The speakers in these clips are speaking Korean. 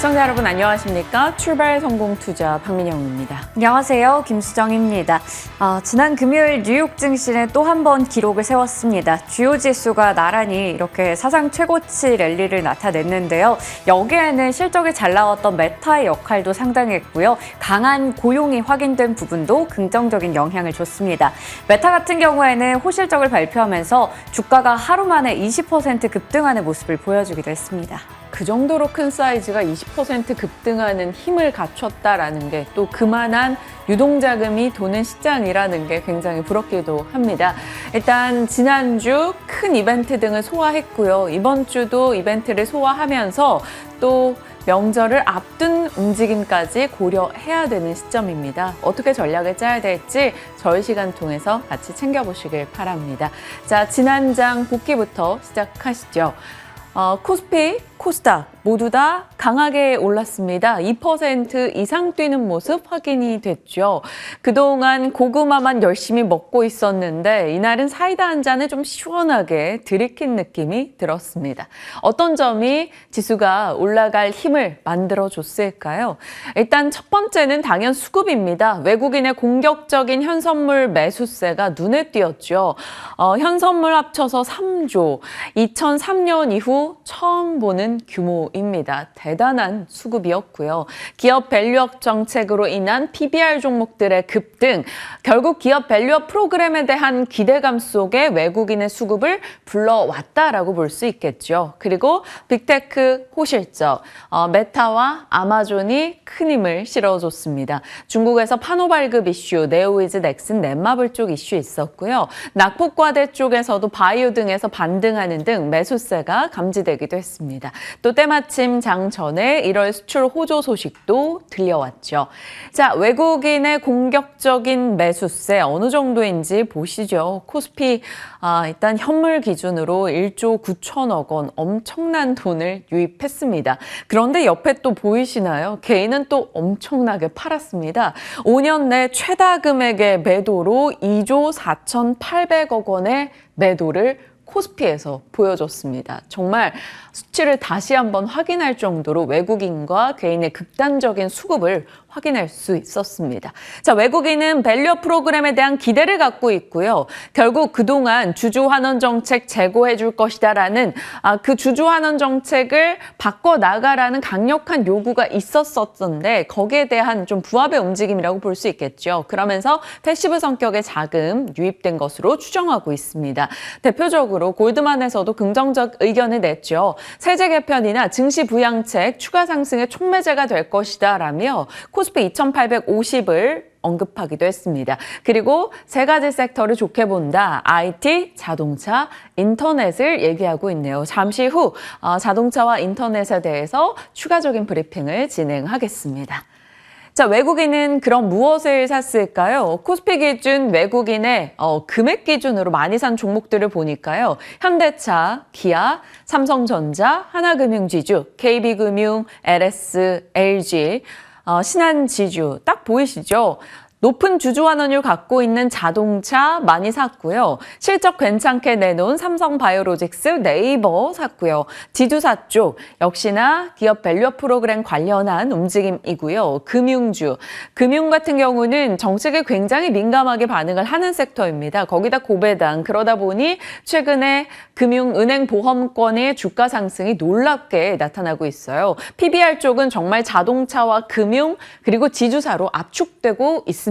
시청자 여러분 안녕하십니까? 출발 성공 투자 박민영입니다. 안녕하세요. 김수정입니다. 지난 금요일 뉴욕 증시는 또 한 번 기록을 세웠습니다. 주요 지수가 나란히 이렇게 사상 최고치 랠리를 나타냈는데요. 여기에는 실적이 잘 나왔던 메타의 역할도 상당했고요. 강한 고용이 확인된 부분도 긍정적인 영향을 줬습니다. 메타 같은 경우에는 호실적을 발표하면서 주가가 하루 만에 20% 급등하는 모습을 보여주기도 했습니다. 그 정도로 큰 사이즈가 20% 급등하는 힘을 갖췄다라는 게 또 그만한 유동자금이 도는 시장이라는 게 굉장히 부럽기도 합니다. 일단 지난주 큰 이벤트 등을 소화했고요. 이번 주도 이벤트를 소화하면서 또 명절을 앞둔 움직임까지 고려해야 되는 시점입니다. 어떻게 전략을 짜야 될지 저희 시간 통해서 같이 챙겨보시길 바랍니다. 자, 지난 장 복귀부터 시작하시죠. 코스피, 코스닥 모두 다 강하게 올랐습니다. 2% 이상 뛰는 모습 확인이 됐죠. 그동안 고구마만 열심히 먹고 있었는데 이날은 사이다 한 잔을 좀 시원하게 들이킨 느낌이 들었습니다. 어떤 점이 지수가 올라갈 힘을 만들어줬을까요? 일단 첫 번째는 당연 수급입니다. 외국인의 공격적인 현선물 매수세가 눈에 띄었죠. 현선물 합쳐서 3조, 2003년 이후 처음 보는 규모입니다. 대단한 수급이었고요. 기업 밸류업 정책으로 인한 PBR 종목들의 급등, 결국 기업 밸류업 프로그램에 대한 기대감 속에 외국인의 수급을 불러왔다라고 볼 수 있겠죠. 그리고 빅테크 호실적, 메타와 아마존이 큰 힘을 실어줬습니다. 중국에서 판호 발급 이슈, 네오이즈, 넥슨, 넷마블 쪽 이슈 있었고요. 낙폭과대 쪽에서도 바이오 등에서 반등하는 등 매수세가 감지되기도 했습니다. 또 때마침 장 전에 1월 수출 호조 소식도 들려왔죠. 자, 외국인의 공격적인 매수세 어느 정도인지 보시죠. 코스피 일단 현물 기준으로 1조 9천억 원 엄청난 돈을 유입했습니다. 그런데 옆에 또 보이시나요? 개인은 또 엄청나게 팔았습니다. 5년 내 최다 금액의 매도로 2조 4,800억 원의 매도를 코스피에서 보여줬습니다. 정말 수치를 다시 한번 확인할 정도로 외국인과 개인의 극단적인 수급을 확인할 수 있었습니다. 자, 외국인은 밸류업 프로그램에 대한 기대를 갖고 있고요. 결국 그동안 주주환원 정책 재고해 줄 것이다라는 그 주주환원 정책을 바꿔나가라는 강력한 요구가 있었었는데 거기에 대한 좀 부합의 움직임이라고 볼 수 있겠죠. 그러면서 패시브 성격의 자금 유입된 것으로 추정하고 있습니다. 대표적으로 골드만에서도 긍정적 의견을 냈죠. 세제 개편이나 증시 부양책 추가 상승의 촉매제가 될 것이다 라며 코스피 2850을 언급하기도 했습니다. 그리고 세 가지 섹터를 좋게 본다. IT, 자동차, 인터넷을 얘기하고 있네요. 잠시 후 자동차와 인터넷에 대해서 추가적인 브리핑을 진행하겠습니다. 자, 외국인은 그럼 무엇을 샀을까요? 코스피 기준 외국인의 금액 기준으로 많이 산 종목들을 보니까요. 현대차, 기아, 삼성전자, 하나금융지주, KB금융, LS, LG, 신한지주 딱 보이시죠? 높은 주주환원율 갖고 있는 자동차 많이 샀고요. 실적 괜찮게 내놓은 삼성바이오로직스, 네이버 샀고요. 지주사 쪽 역시나 기업 밸류업 프로그램 관련한 움직임이고요. 금융주, 금융 같은 경우는 정책에 굉장히 민감하게 반응을 하는 섹터입니다. 거기다 고배당, 그러다 보니 최근에 금융, 은행, 보험권의 주가 상승이 놀랍게 나타나고 있어요. PBR 쪽은 정말 자동차와 금융 그리고 지주사로 압축되고 있습니다.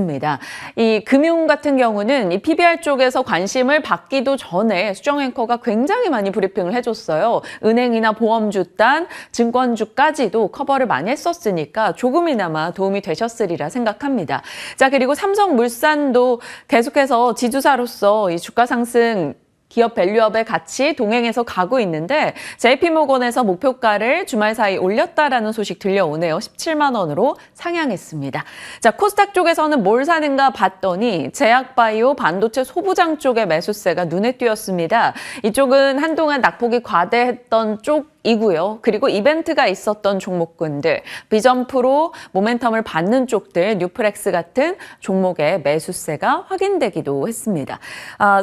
이 금융 같은 경우는 이 PBR 쪽에서 관심을 받기도 전에 수정 앵커가 굉장히 많이 브리핑을 해줬어요. 은행이나 보험주 단, 증권주까지도 커버를 많이 했었으니까 조금이나마 도움이 되셨으리라 생각합니다. 자, 그리고 삼성물산도 계속해서 지주사로서 이 주가 상승 기업 밸류업에 같이 동행해서 가고 있는데 JP모건에서 목표가를 주말 사이 올렸다라는 소식 들려오네요. 17만 원으로 상향했습니다. 자, 코스닥 쪽에서는 뭘 사는가 봤더니 제약바이오 반도체 소부장 쪽의 매수세가 눈에 띄었습니다. 이쪽은 한동안 낙폭이 과대했던 쪽 이고요. 그리고 이벤트가 있었던 종목군들, 비전프로 모멘텀을 받는 쪽들, 뉴프렉스 같은 종목의 매수세가 확인되기도 했습니다.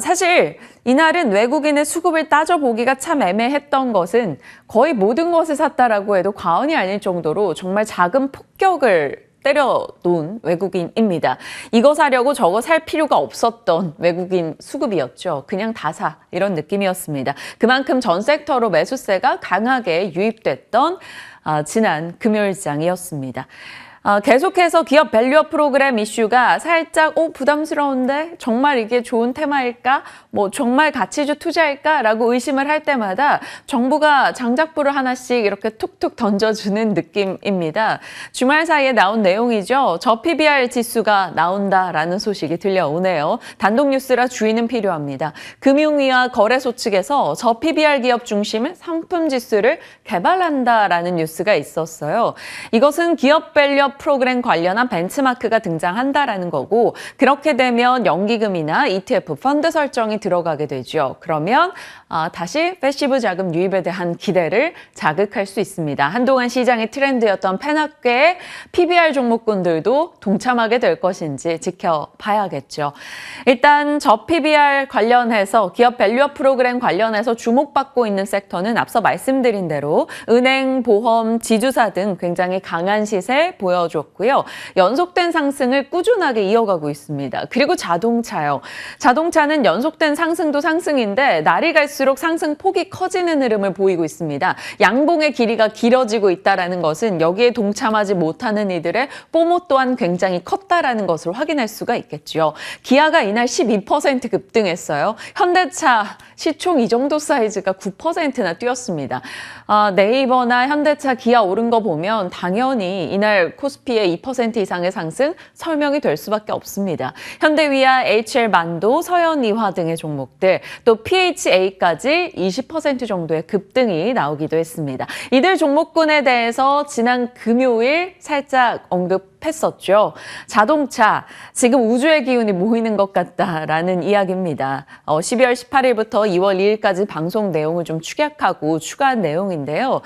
사실 이날은 외국인의 수급을 따져보기가 참 애매했던 것은 거의 모든 것을 샀다라고 해도 과언이 아닐 정도로 정말 작은 폭격을 때려놓은 외국인입니다. 이거 사려고 저거 살 필요가 없었던 외국인 수급이었죠. 그냥 다 사 이런 느낌이었습니다. 그만큼 전 섹터로 매수세가 강하게 유입됐던 지난 금요일장이었습니다. 계속해서 기업 밸류업 프로그램 이슈가 살짝 부담스러운데 정말 이게 좋은 테마일까? 뭐 정말 가치주 투자일까?라고 의심을 할 때마다 정부가 장작불을 하나씩 이렇게 툭툭 던져주는 느낌입니다. 주말 사이에 나온 내용이죠. 저 PBR 지수가 나온다라는 소식이 들려오네요. 단독 뉴스라 주의는 필요합니다. 금융위와 거래소 측에서 저 PBR 기업 중심의 상품 지수를 개발한다라는 뉴스가 있었어요. 이것은 기업 밸류업 프로그램 관련한 벤치마크가 등장한다라는 거고, 그렇게 되면 연기금이나 ETF 펀드 설정이 들어가게 되죠. 그러면 다시 패시브 자금 유입에 대한 기대를 자극할 수 있습니다. 한동안 시장의 트렌드였던 페나케의 PBR 종목군들도 동참하게 될 것인지 지켜봐야겠죠. 일단 저 PBR 관련해서 기업 밸류업 프로그램 관련해서 주목받고 있는 섹터는 앞서 말씀드린 대로 은행, 보험, 지주사 등 굉장히 강한 시세 보여줬고요. 연속된 상승을 꾸준하게 이어가고 있습니다. 그리고 자동차요. 자동차는 연속된 상승도 상승인데 날이 갈수록 상승 폭이 커지는 흐름을 보이고 있습니다. 양봉의 길이가 길어지고 있다는 것은 여기에 동참하지 못하는 이들의 포모 또한 굉장히 컸다라는 것을 확인할 수가 있겠죠. 기아가 이날 12% 급등했어요. 현대차 시총 이 정도 사이즈가 9%나 뛰었습니다. 네이버나 현대차, 기아 오른 거 보면 당연히 이날 코스피의 2% 이상의 상승 설명이 될 수밖에 없습니다. 현대위아, HL만도, 서현이화 등의 종목들, 또 PHA까지 20% 정도의 급등이 나오기도 했습니다. 이들 종목군에 대해서 지난 금요일 살짝 언급했었죠. 자동차, 지금 우주의 기운이 모이는 것 같다라는 이야기입니다. 12월 18일부터 2월 2일까지 방송 내용을 좀 축약하고 추가한 내용인데요.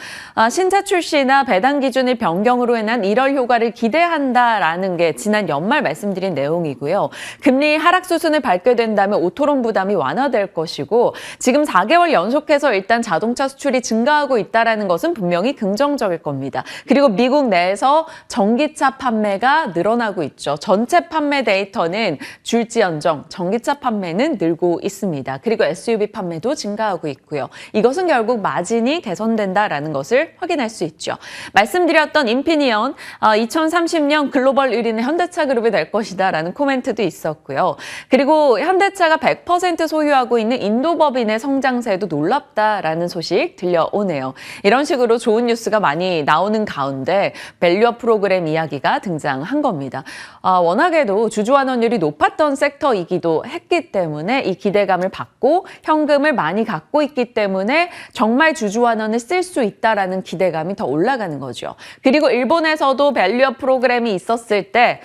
신차 출시나 배당 기준을 변경으로 인한 1월 효과를 기대한다라는 게 지난 연말 말씀드린 내용이고요. 금리 하락 수순을 밟게 된다면 오토론 부담이 완화될 것이고, 지금 4개월 연속해서 일단 자동차 수출이 증가하고 있다는 것은 분명히 긍정적일 겁니다. 그리고 미국 내에서 전기차 판매가 늘어나고 있죠. 전체 판매 데이터는 줄지언정 전기차 판매는 늘고 있습니다. 그리고 SUV 판매도 증가하고 있고요. 이것은 결국 마진이 개선된다라는 것을 확인할 수 있죠. 말씀드렸던 인피니언, 2030년 글로벌 1위는 현대차 그룹이 될 것이다라는 코멘트도 있었고요. 그리고 현대차가 100% 소유하고 있는 인도법인의 성장세도 놀랍다라는 소식 들려오네요. 이런 식으로 좋은 뉴스가 많이 나오는 가운데 밸류업 프로그램 이야기가 등장한 겁니다. 워낙에도 주주환원율이 높았던 섹터이기도 했기 때문에 이 기대감을 받고 현금을 많이 갖고 있기 때문에 정말 주주환원을 쓸 수 있다라는 기대감이 더 올라가는 거죠. 그리고 일본에서도 밸류업 프로그램이 있었을 때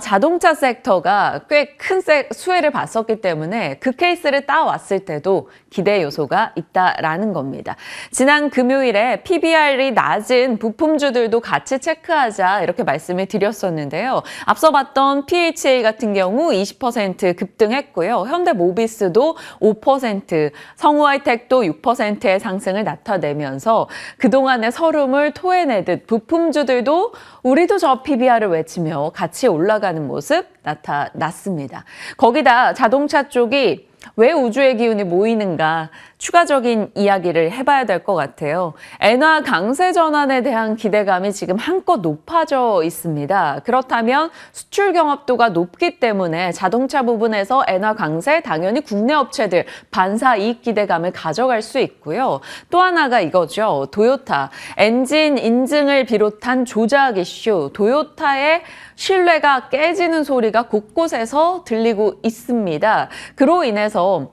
자동차 섹터가 꽤 큰 수혜를 봤었기 때문에 그 케이스를 따왔을 때도 기대 요소가 있다라는 겁니다. 지난 금요일에 PBR이 낮은 부품주들도 같이 체크하자 이렇게 말씀을 드렸었는데요. 앞서 봤던 PHA 같은 경우 20% 급등했고요. 현대모비스도 5%, 성우하이텍도 6%의 상승을 나타내면서 그동안의 서름을 토해내듯 부품주들도 우리도 저 PBR을 외치며 같이 올라가는 모습 나타났습니다. 거기다 자동차 쪽이 왜 우주의 기운이 모이는가 추가적인 이야기를 해봐야 될 것 같아요. 엔화 강세 전환에 대한 기대감이 지금 한껏 높아져 있습니다. 그렇다면 수출 경합도가 높기 때문에 자동차 부분에서 엔화 강세 당연히 국내 업체들 반사 이익 기대감을 가져갈 수 있고요. 또 하나가 이거죠. 도요타 엔진 인증을 비롯한 조작 이슈, 도요타의 신뢰가 깨지는 소리가 곳곳에서 들리고 있습니다. 그로 인해서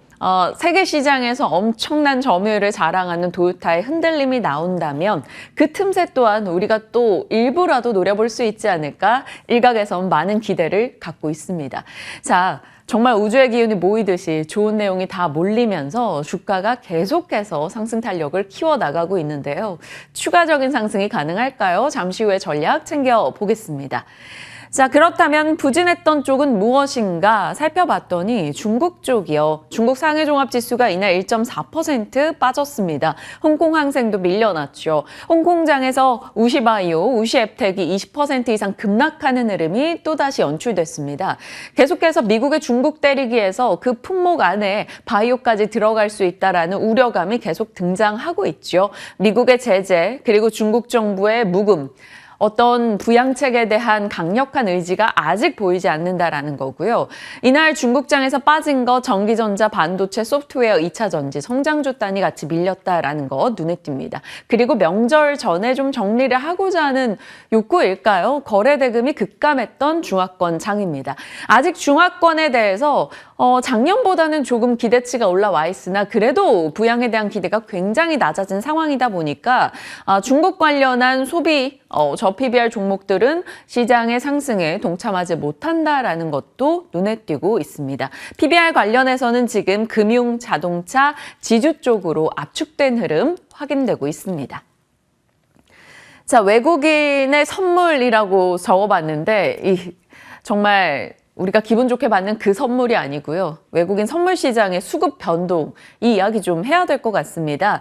세계 시장에서 엄청난 점유율을 자랑하는 도요타의 흔들림이 나온다면 그 틈새 또한 우리가 또 일부라도 노려볼 수 있지 않을까 일각에선 많은 기대를 갖고 있습니다. 자, 정말 우주의 기운이 모이듯이 좋은 내용이 다 몰리면서 주가가 계속해서 상승 탄력을 키워나가고 있는데요. 추가적인 상승이 가능할까요? 잠시 후에 전략 챙겨보겠습니다. 자, 그렇다면 부진했던 쪽은 무엇인가 살펴봤더니 중국 쪽이요. 중국 상해종합지수가 이날 1.4% 빠졌습니다. 홍콩항생도 밀려났죠. 홍콩장에서 우시바이오, 우시앱텍이 20% 이상 급락하는 흐름이 또다시 연출됐습니다. 계속해서 미국의 중국 때리기에서 그 품목 안에 바이오까지 들어갈 수 있다라는 우려감이 계속 등장하고 있죠. 미국의 제재, 그리고 중국 정부의 묵음, 어떤 부양책에 대한 강력한 의지가 아직 보이지 않는다라는 거고요. 이날 중국장에서 빠진 거 전기전자, 반도체, 소프트웨어, 2차 전지, 성장주 단위 같이 밀렸다라는 거 눈에 띕니다. 그리고 명절 전에 좀 정리를 하고자 하는 욕구일까요? 거래 대금이 급감했던 중화권 장입니다. 아직 중화권에 대해서 작년보다는 조금 기대치가 올라와 있으나 그래도 부양에 대한 기대가 굉장히 낮아진 상황이다 보니까 중국 관련한 소비, 저 PBR 종목들은 시장의 상승에 동참하지 못한다라는 것도 눈에 띄고 있습니다. PBR 관련해서는 지금 금융, 자동차, 지주 쪽으로 압축된 흐름 확인되고 있습니다. 자, 외국인의 선물이라고 적어봤는데 정말 우리가 기분 좋게 받는 그 선물이 아니고요. 외국인 선물 시장의 수급 변동, 이 이야기 좀 해야 될 것 같습니다.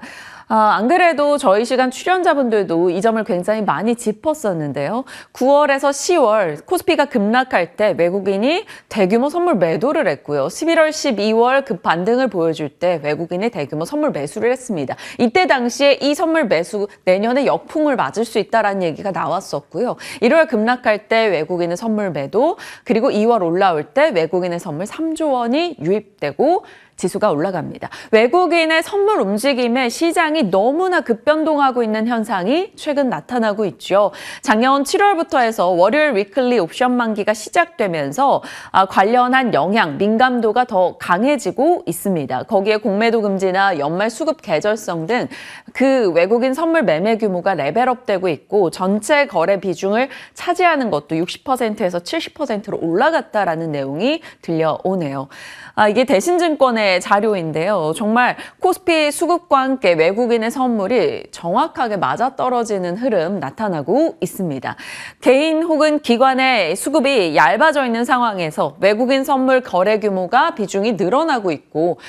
안 그래도 저희 시간 출연자분들도 이 점을 굉장히 많이 짚었었는데요. 9월에서 10월 코스피가 급락할 때 외국인이 대규모 선물 매도를 했고요. 11월, 12월 급 반등을 보여줄 때 외국인이 대규모 선물 매수를 했습니다. 이때 당시에 이 선물 매수 내년에 역풍을 맞을 수 있다라는 얘기가 나왔었고요. 1월 급락할 때 외국인의 선물 매도, 그리고 2월 올라올 때 외국인의 선물 3조 원이 유입되고 지수가 올라갑니다. 외국인의 선물 움직임에 시장이 너무나 급변동하고 있는 현상이 최근 나타나고 있죠. 작년 7월부터 해서 월요일 위클리 옵션 만기가 시작되면서 관련한 영향, 민감도가 더 강해지고 있습니다. 거기에 공매도 금지나 연말 수급 계절성 등 그 외국인 선물 매매 규모가 레벨업되고 있고 전체 거래 비중을 차지하는 것도 60%에서 70%로 올라갔다라는 내용이 들려오네요. 이게 대신증권의 자료인데요. 정말 코스피 수급과 함께 외국인의 선물이 정확하게 맞아떨어지는 흐름 나타나고 있습니다. 개인 혹은 기관의 수급이 얇아져 있는 상황에서 외국인 선물 거래 규모가 비중이 늘어나고 있고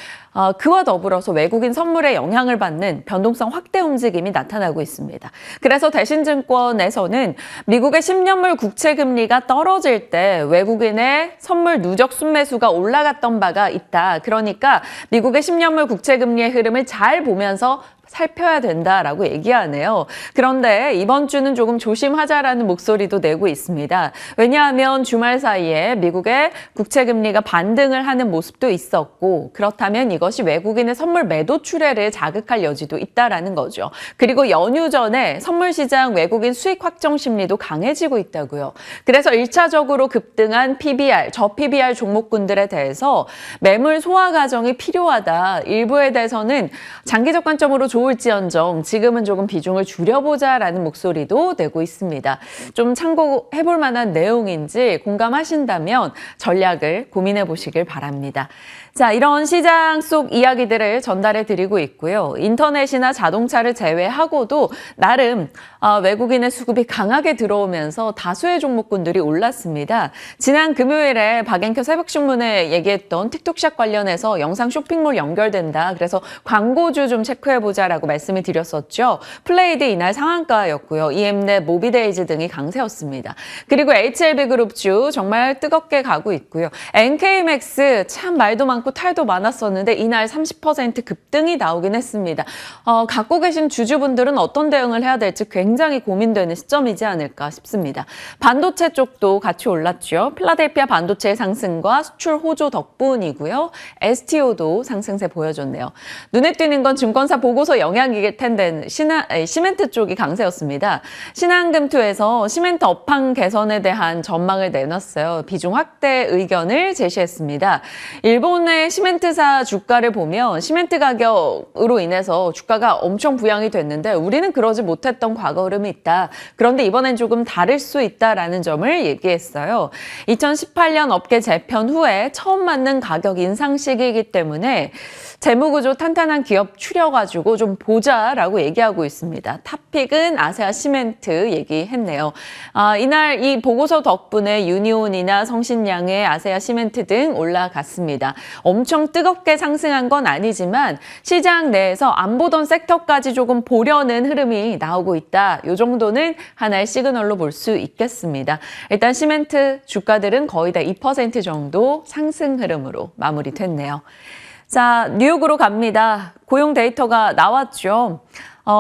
그와 더불어서 외국인 선물에 영향을 받는 변동성 확대 움직임이 나타나고 있습니다. 그래서 대신증권에서는 미국의 10년물 국채 금리가 떨어질 때 외국인의 선물 누적 순매수가 올라갔던 바가 있다. 그러니까 미국의 10년물 국채 금리의 흐름을 잘 보면서 살펴야 된다라고 얘기하네요. 그런데 이번 주는 조금 조심하자라는 목소리도 내고 있습니다. 왜냐하면 주말 사이에 미국의 국채 금리가 반등을 하는 모습도 있었고 그렇다면 이것이 외국인의 선물 매도 출회를 자극할 여지도 있다라는 거죠. 그리고 연휴 전에 선물 시장 외국인 수익 확정 심리도 강해지고 있다고요. 그래서 1차적으로 급등한 PBR, 저 PBR 종목군들에 대해서 매물 소화 과정이 필요하다. 일부에 대해서는 장기적 관점으로 좋을지언정 지금은 조금 비중을 줄여보자라는 목소리도 내고 있습니다. 좀 참고해볼 만한 내용인지 공감하신다면 전략을 고민해 보시길 바랍니다. 자, 이런 시장 속 이야기들을 전달해 드리고 있고요. 인터넷이나 자동차를 제외하고도 나름 외국인의 수급이 강하게 들어오면서 다수의 종목군들이 올랐습니다. 지난 금요일에 박앵켜 새벽신문에 얘기했던 틱톡샵 관련해서 영상 쇼핑몰 연결된다. 그래서 광고주 좀 체크해보자라고 말씀을 드렸었죠. 플레이드 이날 상한가였고요. EM넷, 모비데이즈 등이 강세였습니다. 그리고 HLB그룹주 정말 뜨겁게 가고 있고요. NK맥스 참 말도 많고 탈도 많았었는데 이날 30% 급등이 나오긴 했습니다. 갖고 계신 주주분들은 어떤 대응을 해야 될지 굉장히 고민되는 시점이지 않을까 싶습니다. 반도체 쪽도 같이 올랐죠. 필라델피아 반도체의 상승과 수출 호조 덕분이고요. STO도 상승세 보여줬네요. 눈에 띄는 건 증권사 보고서 영향이길 텐데 시멘트 쪽이 강세였습니다. 신한금투에서 시멘트 업황 개선에 대한 전망을 내놨어요. 비중 확대 의견을 제시했습니다. 일본의 시멘트사 주가를 보면 시멘트 가격으로 인해서 주가가 엄청 부양이 됐는데 우리는 그러지 못했던 과거 흐름이 있다. 그런데 이번엔 조금 다를 수 있다라는 점을 얘기했어요. 2018년 업계 재편 후에 처음 맞는 가격 인상 시기이기 때문에 재무구조 탄탄한 기업 추려가지고 좀 보자라고 얘기하고 있습니다. 탑픽은 아세아 시멘트 얘기했네요. 이날 이 보고서 덕분에 유니온이나 성신양의 아세아 시멘트 등 올라갔습니다. 엄청 뜨겁게 상승한 건 아니지만 시장 내에서 안 보던 섹터까지 조금 보려는 흐름이 나오고 있다. 이 정도는 하나의 시그널로 볼 수 있겠습니다. 일단 시멘트 주가들은 거의 다 2% 정도 상승 흐름으로 마무리됐네요. 자, 뉴욕으로 갑니다. 고용 데이터가 나왔죠.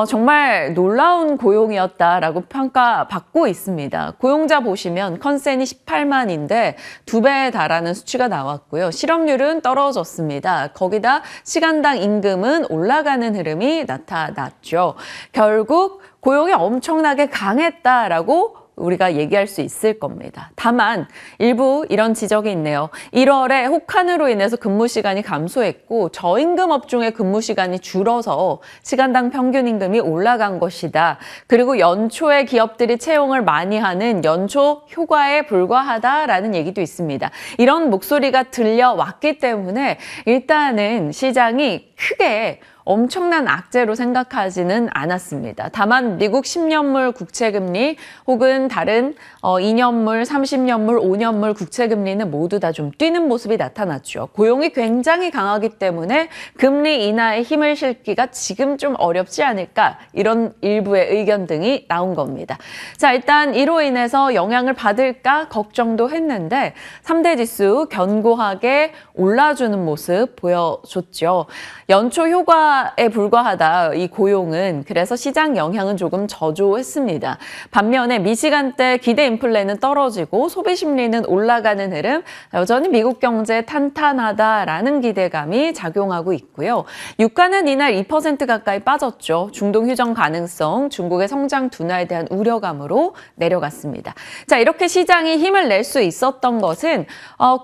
정말 놀라운 고용이었다라고 평가받고 있습니다. 고용자 보시면 컨센이 18만인데 2배에 달하는 수치가 나왔고요. 실업률은 떨어졌습니다. 거기다 시간당 임금은 올라가는 흐름이 나타났죠. 결국 고용이 엄청나게 강했다라고 우리가 얘기할 수 있을 겁니다. 다만 일부 이런 지적이 있네요. 1월에 혹한으로 인해서 근무 시간이 감소했고 저임금 업종의 근무 시간이 줄어서 시간당 평균 임금이 올라간 것이다. 그리고 연초에 기업들이 채용을 많이 하는 연초 효과에 불과하다라는 얘기도 있습니다. 이런 목소리가 들려왔기 때문에 일단은 시장이 크게 엄청난 악재로 생각하지는 않았습니다. 다만 미국 10년물 국채금리 혹은 다른 2년물, 30년물, 5년물 국채금리는 모두 다 좀 뛰는 모습이 나타났죠. 고용이 굉장히 강하기 때문에 금리 인하에 힘을 실기가 지금 좀 어렵지 않을까 이런 일부의 의견 등이 나온 겁니다. 자, 일단 이로 인해서 영향을 받을까 걱정도 했는데 3대 지수 견고하게 올라주는 모습 보여줬죠. 연초 효과에 불과하다 이 고용은. 그래서 시장 영향은 조금 저조했습니다. 반면에 미시간대 기대 인플레는 떨어지고 소비 심리는 올라가는 흐름, 여전히 미국 경제 탄탄하다라는 기대감이 작용하고 있고요. 유가는 이날 2% 가까이 빠졌죠. 중동 휴전 가능성, 중국의 성장 둔화에 대한 우려감으로 내려갔습니다. 자, 이렇게 시장이 힘을 낼 수 있었던 것은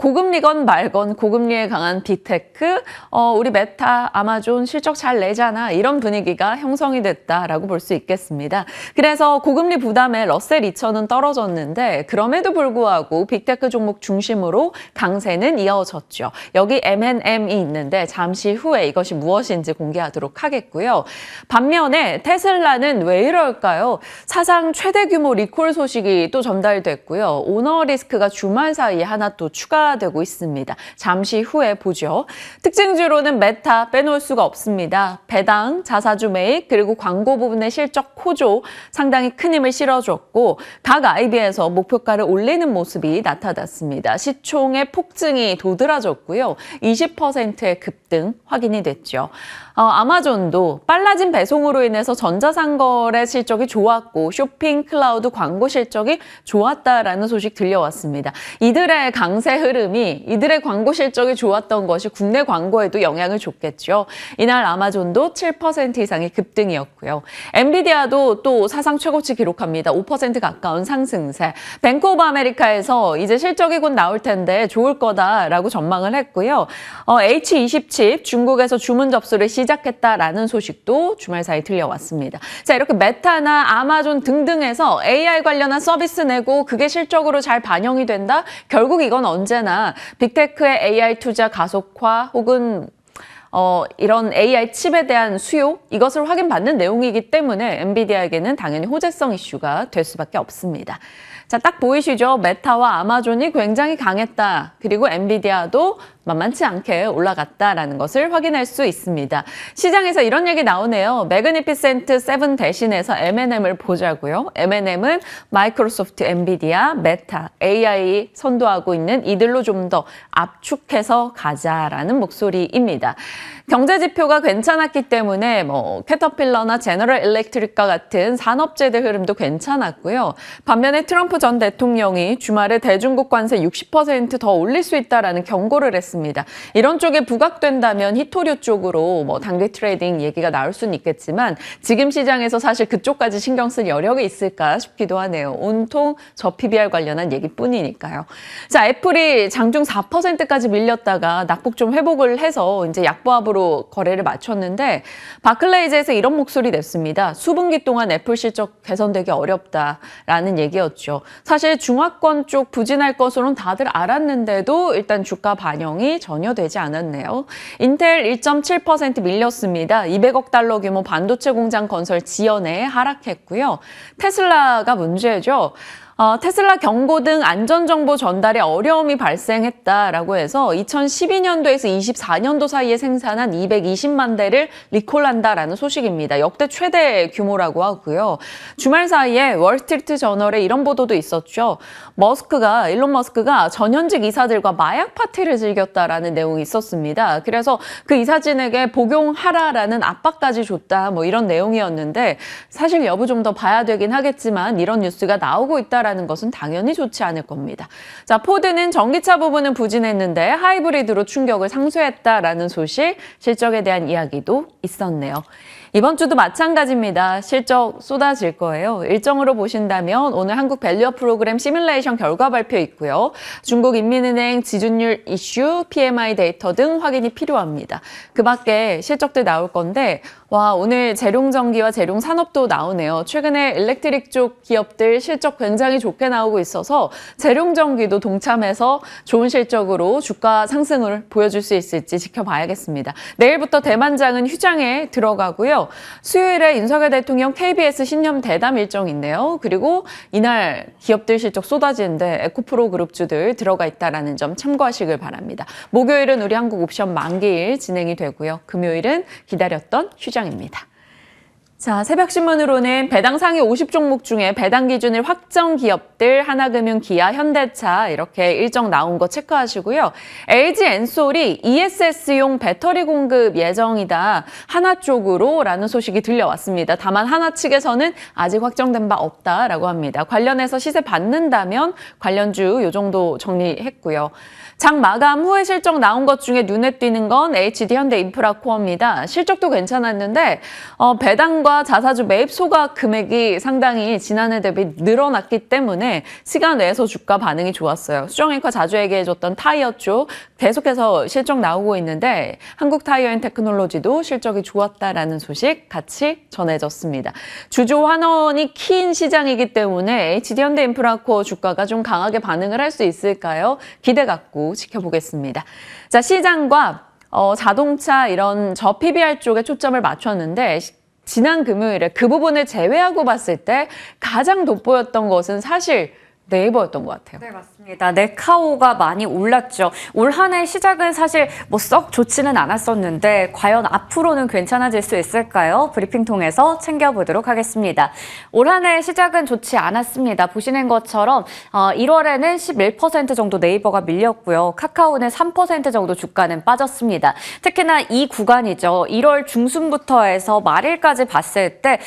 고금리건 말건 고금리에 강한 빅테크, 우리 메타, 아마존 실적 잘 내잖아 이런 분위기가 형성이 됐다라고 볼 수 있겠습니다. 그래서 고금리 부담에 러셀 2000은 떨어졌는데 그럼에도 불구하고 빅테크 종목 중심으로 강세는 이어졌죠. 여기 M&M이 있는데 잠시 후에 이것이 무엇인지 공개하도록 하겠고요. 반면에 테슬라는 왜 이럴까요? 사상 최대 규모 리콜 소식이 또 전달됐고요. 오너 리스크가 주말 사이에 하나 또 추가되고 있습니다. 잠시 후에 보죠. 특징주로는 메타 빼놓을 수가 없습니다. 배당, 자사주 매입, 그리고 광고 부분의 실적 호조 상당히 큰 힘을 실어줬고 각 IB에서 목표가를 올리는 모습이 나타났습니다. 시총의 폭증이 도드라졌고요. 20%의 급등 확인이 됐죠. 아마존도 빨라진 배송으로 인해서 전자상거래 실적이 좋았고 쇼핑 클라우드 광고 실적이 좋았다라는 소식 들려왔습니다. 이들의 강세 흐름이 이들의 광고 실적이 좋았던 것이 국내 광고에도 영향을 줬겠죠. 이날 아마존도 7% 이상의 급등이었고요. 엔비디아도 또 사상 최고치 기록합니다. 5% 가까운 상승세. 뱅크 오브 아메리카에서 이제 실적이 곧 나올 텐데 좋을 거다라고 전망을 했고요. H20칩 중국에서 주문 접수를 시작했다라는 소식도 주말 사이 들려왔습니다. 자, 이렇게 메타나 아마존 등등에서 AI 관련한 서비스 내고 그게 실적으로 잘 반영이 된다? 결국 이건 언제나 빅테크의 AI 투자 가속화 혹은 이런 AI 칩에 대한 수요, 이것을 확인받는 내용이기 때문에 엔비디아에게는 당연히 호재성 이슈가 될 수밖에 없습니다. 자, 딱 보이시죠? 메타와 아마존이 굉장히 강했다. 그리고 엔비디아도 만만치 않게 올라갔다라는 것을 확인할 수 있습니다. 시장에서 이런 얘기 나오네요. 매그니피센트 7 대신해서 M&M을 보자고요. M&M은 마이크로소프트, 엔비디아, 메타, AI 선도하고 있는 이들로 좀 더 압축해서 가자라는 목소리입니다. 경제 지표가 괜찮았기 때문에 캐터필러나 제너럴 일렉트릭과 같은 산업재들 흐름도 괜찮았고요. 반면에 트럼프 전 대통령이 주말에 대중국 관세 60% 더 올릴 수 있다라는 경고를 했습니다. 하겠습니다. 이런 쪽에 부각된다면 히토류 쪽으로 뭐 단기 트레이딩 얘기가 나올 수는 있겠지만 지금 시장에서 사실 그쪽까지 신경 쓸 여력이 있을까 싶기도 하네요. 온통 저 PBR 관련한 얘기뿐이니까요. 자, 애플이 장중 4%까지 밀렸다가 낙폭 좀 회복을 해서 이제 약보합으로 거래를 마쳤는데 바클레이즈에서 이런 목소리 냈습니다. 수분기 동안 애플 실적 개선되기 어렵다라는 얘기였죠. 사실 중화권 쪽 부진할 것으로는 다들 알았는데도 일단 주가 반영이 전혀 되지 않았네요. 인텔 1.7% 밀렸습니다. 200억 달러 규모 반도체 공장 건설 지연에 하락했고요. 테슬라가 문제죠. 테슬라 경고 등 안전정보 전달에 어려움이 발생했다라고 해서 2012년도에서 24년도 사이에 생산한 220만 대를 리콜한다라는 소식입니다. 역대 최대 규모라고 하고요. 주말 사이에 월스트리트 저널에 이런 보도도 있었죠. 일론 머스크가 전현직 이사들과 마약 파티를 즐겼다라는 내용이 있었습니다. 그래서 그 이사진에게 복용하라라는 압박까지 줬다 뭐 이런 내용이었는데 사실 여부 좀 더 봐야 되긴 하겠지만 이런 뉴스가 나오고 있다라는 것은 당연히 좋지 않을 겁니다. 자, 포드는 전기차 부분은 부진했는데 하이브리드로 충격을 상쇄했다라는 소식, 실적에 대한 이야기도 있었네요. 이번 주도 마찬가지입니다. 실적 쏟아질 거예요. 일정으로 보신다면 오늘 한국 밸류업 프로그램 시뮬레이션 결과 발표 있고요. 중국인민은행 지준율 이슈, PMI 데이터 등 확인이 필요합니다. 그 밖에 실적들 나올 건데 오늘 재룡전기와 재룡산업도 나오네요. 최근에 일렉트릭 쪽 기업들 실적 굉장히 좋게 나오고 있어서 재룡전기도 동참해서 좋은 실적으로 주가 상승을 보여줄 수 있을지 지켜봐야겠습니다. 내일부터 대만장은 휴장에 들어가고요. 수요일에 윤석열 대통령 KBS 신년 대담 일정 있네요. 그리고 이날 기업들 실적 쏟아지는데 에코프로 그룹주들 들어가 있다는 점 참고하시길 바랍니다. 목요일은 우리 한국 옵션 만기일 진행이 되고요. 금요일은 기다렸던 휴장입니다. 자, 새벽신문으로는 배당 상위 50종목 중에 배당 기준을 확정 기업들 하나금융, 기아, 현대차 이렇게 일정 나온 거 체크하시고요. LG 엔솔이 ESS용 배터리 공급 예정이다. 하나 쪽으로 라는 소식이 들려왔습니다. 다만 하나 측에서는 아직 확정된 바 없다라고 합니다. 관련해서 시세 받는다면 관련주 요 정도 정리했고요. 장 마감 후에 실적 나온 것 중에 눈에 띄는 건 HD 현대인프라코어입니다. 실적도 괜찮았는데 배당과 자사주 매입 소각 금액이 상당히 지난해 대비 늘어났기 때문에 시간 내에서 주가 반응이 좋았어요. 수정앵커 자주 얘기해줬던 타이어 쪽 계속해서 실적 나오고 있는데 한국타이어앤테크놀로지도 실적이 좋았다라는 소식 같이 전해졌습니다. 주조 환원이 킨 시장이기 때문에 HD 현대인프라코어 주가가 좀 강하게 반응을 할 수 있을까요? 기대 갖고 지켜보겠습니다. 자, 시장과 자동차 이런 저 PBR 쪽에 초점을 맞췄는데 지난 금요일에 그 부분을 제외하고 봤을 때 가장 돋보였던 것은 사실 네이버였던 것 같아요. 네, 맞습니다. 네카오가 많이 올랐죠. 올 한 해 시작은 사실 뭐 썩 좋지는 않았었는데 과연 앞으로는 괜찮아질 수 있을까요? 브리핑 통해서 챙겨보도록 하겠습니다. 올 한 해 시작은 좋지 않았습니다. 보시는 것처럼 1월에는 11% 정도 네이버가 밀렸고요. 카카오는 3% 정도 주가는 빠졌습니다. 특히나 이 구간이죠. 1월 중순부터 해서 말일까지 봤을 때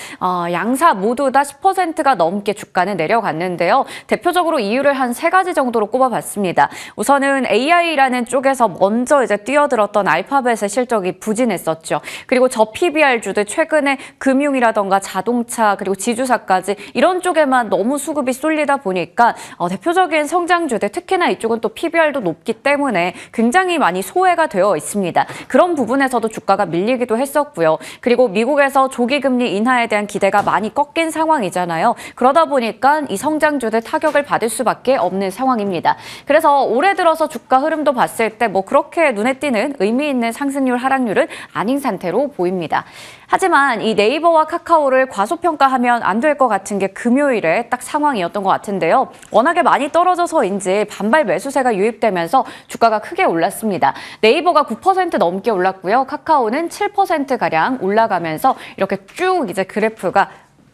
양사 모두 다 10%가 넘게 주가는 내려갔는데요. 대표적으로 이유를 한 3가지 정도로 꼽아봤습니다. 우선은 AI라는 쪽에서 먼저 이제 뛰어들었던 알파벳의 실적이 부진했었죠. 그리고 저 PBR주들 최근에 금융이라던가 자동차 그리고 지주사까지 이런 쪽에만 너무 수급이 쏠리다 보니까 대표적인 성장주들 특히나 이쪽은 또 PBR도 높기 때문에 굉장히 많이 소외가 되어 있습니다. 그런 부분에서도 주가가 밀리기도 했었고요. 그리고 미국에서 조기금리 인하에 대한 기대가 많이 꺾인 상황이잖아요. 그러다 보니까 이 성장주들 타격을 받을 수밖에 없는 상황입니다. 그래서 올해 들어서 주가 흐름도 봤을 때 뭐 그렇게 눈에 띄는 의미 있는 상승률 하락률은 아닌 상태로 보입니다. 하지만 이 네이버와 카카오를 과소평가하면 안 될 것 같은 게 금요일에 딱 상황이었던 것 같은데요. 워낙에 많이 떨어져서인지 반발 매수세가 유입되면서 주가가 크게 올랐습니다. 네이버가 9% 넘게 올랐고요. 카카오는 7%가량 올라가면서 이렇게 쭉 이제 그래프가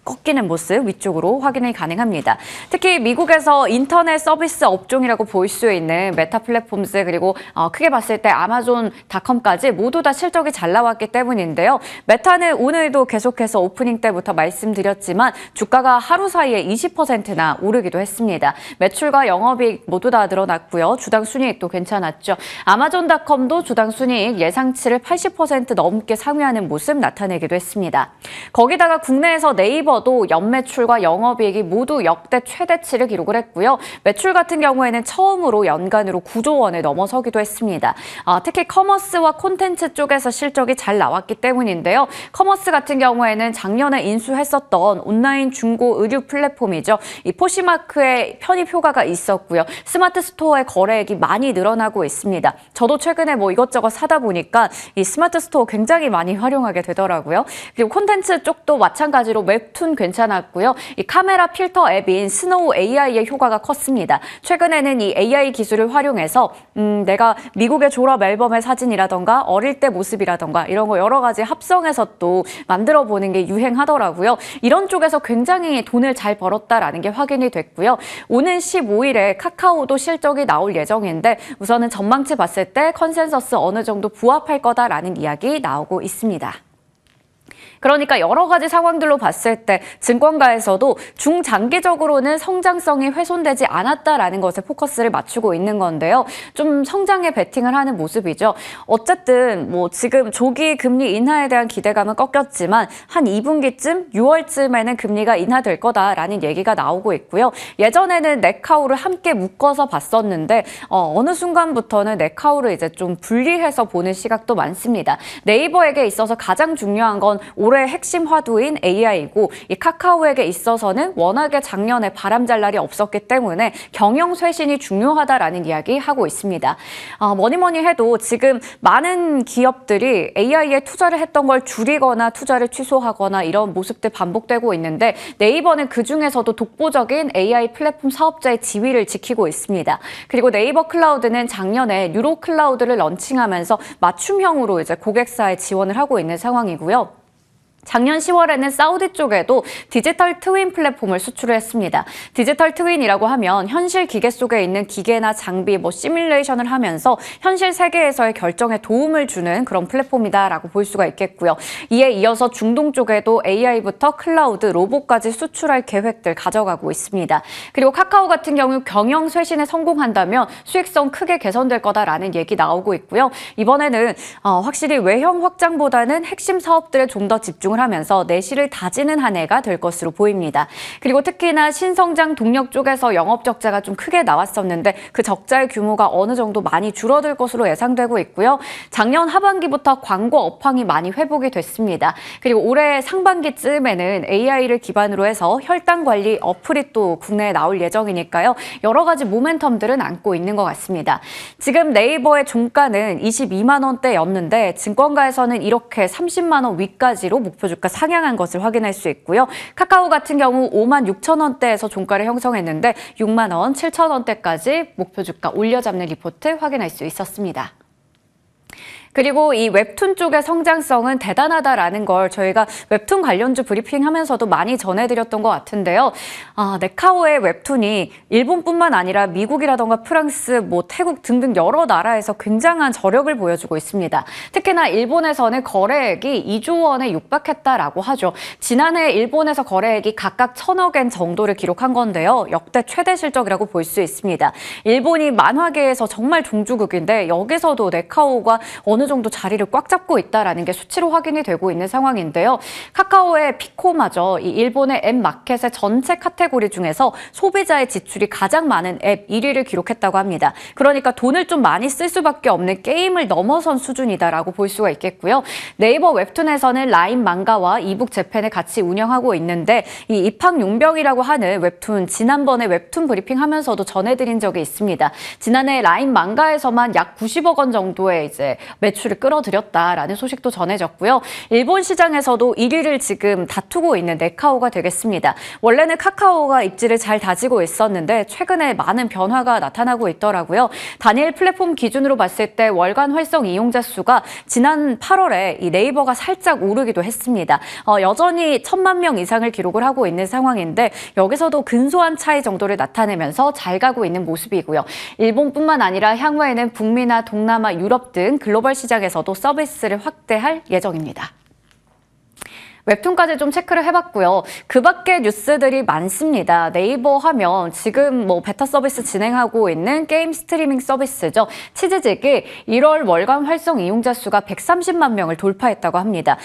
꺾이는 모습 위쪽으로 확인이 가능합니다. 특히 미국에서 인터넷 서비스 업종이라고 볼 수 있는 메타 플랫폼즈 그리고 크게 봤을 때 아마존닷컴까지 모두 다 실적이 잘 나왔기 때문인데요. 메타는 오늘도 계속해서 오프닝 때부터 말씀드렸지만 주가가 하루 사이에 20%나 오르기도 했습니다. 매출과 영업이익 모두 다 늘어났고요. 주당 순이익도 괜찮았죠. 아마존닷컴도 주당 순이익 예상치를 80% 넘게 상회하는 모습 나타내기도 했습니다. 거기다가 국내에서 네이버도 연매출과 영업이익이 모두 역대 최대치를 기록을 했고요. 매출 같은 경우에는 처음으로 연간으로 9조 원을 넘어서기도 했습니다. 특히 커머스와 콘텐츠 쪽에서 실적이 잘 나왔기 때문인데요. 커머스 같은 경우에는 작년에 인수했었던 온라인 중고 의류 플랫폼이죠. 이 포시마크의 편입 효과가 있었고요. 스마트 스토어의 거래액이 많이 늘어나고 있습니다. 저도 최근에 이것저것 사다 보니까 이 스마트 스토어 굉장히 많이 활용하게 되더라고요. 그리고 콘텐츠 쪽도 마찬가지로 웹툰 괜찮았고요. 이 카메라 필터 앱인 스노우 AI의 효과가 컸습니다. 최근에는 이 AI 기술을 활용해서 내가 미국의 졸업 앨범의 사진이라던가 어릴 때 모습이라던가 이런 거 여러 가지 합성해서 또 만들어 보는 게 유행하더라고요. 이런 쪽에서 굉장히 돈을 잘 벌었다라는 게 확인이 됐고요. 오는 15일에 카카오도 실적이 나올 예정인데 우선은 전망치 봤을 때 컨센서스 어느 정도 부합할 거다라는 이야기 나오고 있습니다. 그러니까 여러 가지 상황들로 봤을 때 증권가에서도 중장기적으로는 성장성이 훼손되지 않았다라는 것에 포커스를 맞추고 있는 건데요. 좀 성장에 베팅을 하는 모습이죠. 어쨌든 지금 조기 금리 인하에 대한 기대감은 꺾였지만 한 2분기쯤 6월쯤에는 금리가 인하될 거다라는 얘기가 나오고 있고요. 예전에는 네카우를 함께 묶어서 봤었는데 어느 순간부터는 네카우를 이제 좀 분리해서 보는 시각도 많습니다. 네이버에게 있어서 가장 중요한 건 올해 핵심 화두인 AI이고 이 카카오에게 있어서는 워낙에 작년에 바람잘 날이 없었기 때문에 경영 쇄신이 중요하다라는 이야기 하고 있습니다. 뭐니 해도 지금 많은 기업들이 AI에 투자를 했던 걸 줄이거나 투자를 취소하거나 이런 모습들 반복되고 있는데 네이버는 그중에서도 독보적인 AI 플랫폼 사업자의 지위를 지키고 있습니다. 그리고 네이버 클라우드는 작년에 뉴로 클라우드를 런칭하면서 맞춤형으로 이제 고객사에 지원을 하고 있는 상황이고요. 작년 10월에는 사우디 쪽에도 디지털 트윈 플랫폼을 수출을 했습니다. 디지털 트윈이라고 하면 현실 기계 속에 있는 기계나 장비, 시뮬레이션을 하면서 현실 세계에서의 결정에 도움을 주는 그런 플랫폼이다라고 볼 수가 있겠고요. 이에 이어서 중동 쪽에도 AI부터 클라우드, 로봇까지 수출할 계획들 가져가고 있습니다. 그리고 카카오 같은 경우 경영 쇄신에 성공한다면 수익성 크게 개선될 거다라는 얘기 나오고 있고요. 이번에는 확실히 외형 확장보다는 핵심 사업들에 좀 더 집중을 하면서 내실을 다지는 한 해가 될 것으로 보입니다. 그리고 특히나 신성장 동력 쪽에서 영업 적자가 좀 크게 나왔었는데 그 적자의 규모가 어느 정도 많이 줄어들 것으로 예상되고 있고요. 작년 하반기부터 광고 업황이 많이 회복이 됐습니다. 그리고 올해 상반기쯤에는 AI를 기반으로 해서 혈당 관리 어플이 또 국내에 나올 예정이니까요. 여러 가지 모멘텀들은 안고 있는 것 같습니다. 지금 네이버의 종가는 22만 원대였는데 증권가에서는 이렇게 30만 원 위까지로 목표 주가 상향한 것을 확인할 수 있고요. 카카오 같은 경우 5만 6천 원대에서 종가를 형성했는데 6만 원, 7천 원대까지 목표 주가 올려잡는 리포트 확인할 수 있었습니다. 그리고 이 웹툰 쪽의 성장성은 대단하다라는 걸 저희가 웹툰 관련주 브리핑하면서도 많이 전해드렸던 것 같은데요. 네카오의 웹툰이 일본뿐만 아니라 미국이라던가 프랑스, 태국 등등 여러 나라에서 굉장한 저력을 보여주고 있습니다. 특히나 일본에서는 거래액이 2조 원에 육박했다라고 하죠. 지난해 일본에서 거래액이 각각 1,000억 엔 정도를 기록한 건데요. 역대 최대 실적이라고 볼 수 있습니다. 일본이 만화계에서 정말 종주국인데 여기서도 네카오가 어느 정도 자리를 꽉 잡고 있다는 게 수치로 확인이 되고 있는 상황인데요. 카카오의 피코마저 이 일본의 앱 마켓의 전체 카테고리 중에서 소비자의 지출이 가장 많은 앱 1위를 기록했다고 합니다. 그러니까 돈을 좀 많이 쓸 수밖에 없는 게임을 넘어선 수준이다라고 볼 수가 있겠고요. 네이버 웹툰에서는 라인 망가와 이북 재팬을 같이 운영하고 있는데 이 입학용병이라고 하는 웹툰 지난번에 웹툰 브리핑하면서도 전해드린 적이 있습니다. 지난해 라인 망가에서만 약 90억 원 정도의 이제 매출 매출을 끌어들였다라는 소식도 전해졌고요. 일본 시장에서도 1위를 지금 다투고 있는 네카오가 되겠습니다. 원래는 카카오가 입지를 잘 다지고 있었는데 최근에 많은 변화가 나타나고 있더라고요. 단일 플랫폼 기준으로 봤을 때 월간 활성 이용자 수가 지난 8월에 이 네이버가 살짝 오르기도 했습니다. 여전히 1,000만 명 이상을 기록을 하고 있는 상황인데 여기서도 근소한 차이 정도를 나타내면서 잘 가고 있는 모습이고요. 일본뿐만 아니라 향후에는 북미나 동남아, 유럽 등 글로벌 시장에서도 서비스를 확대할 예정입니다. 웹툰까지 좀 체크를 해봤고요. 그 밖에 뉴스들이 많습니다. 네이버 하면 지금 베타 서비스 진행하고 있는 게임 스트리밍 서비스죠. 치즈직이 1월 월간 활성 이용자 수가 130만 명을 돌파했다고 합니다.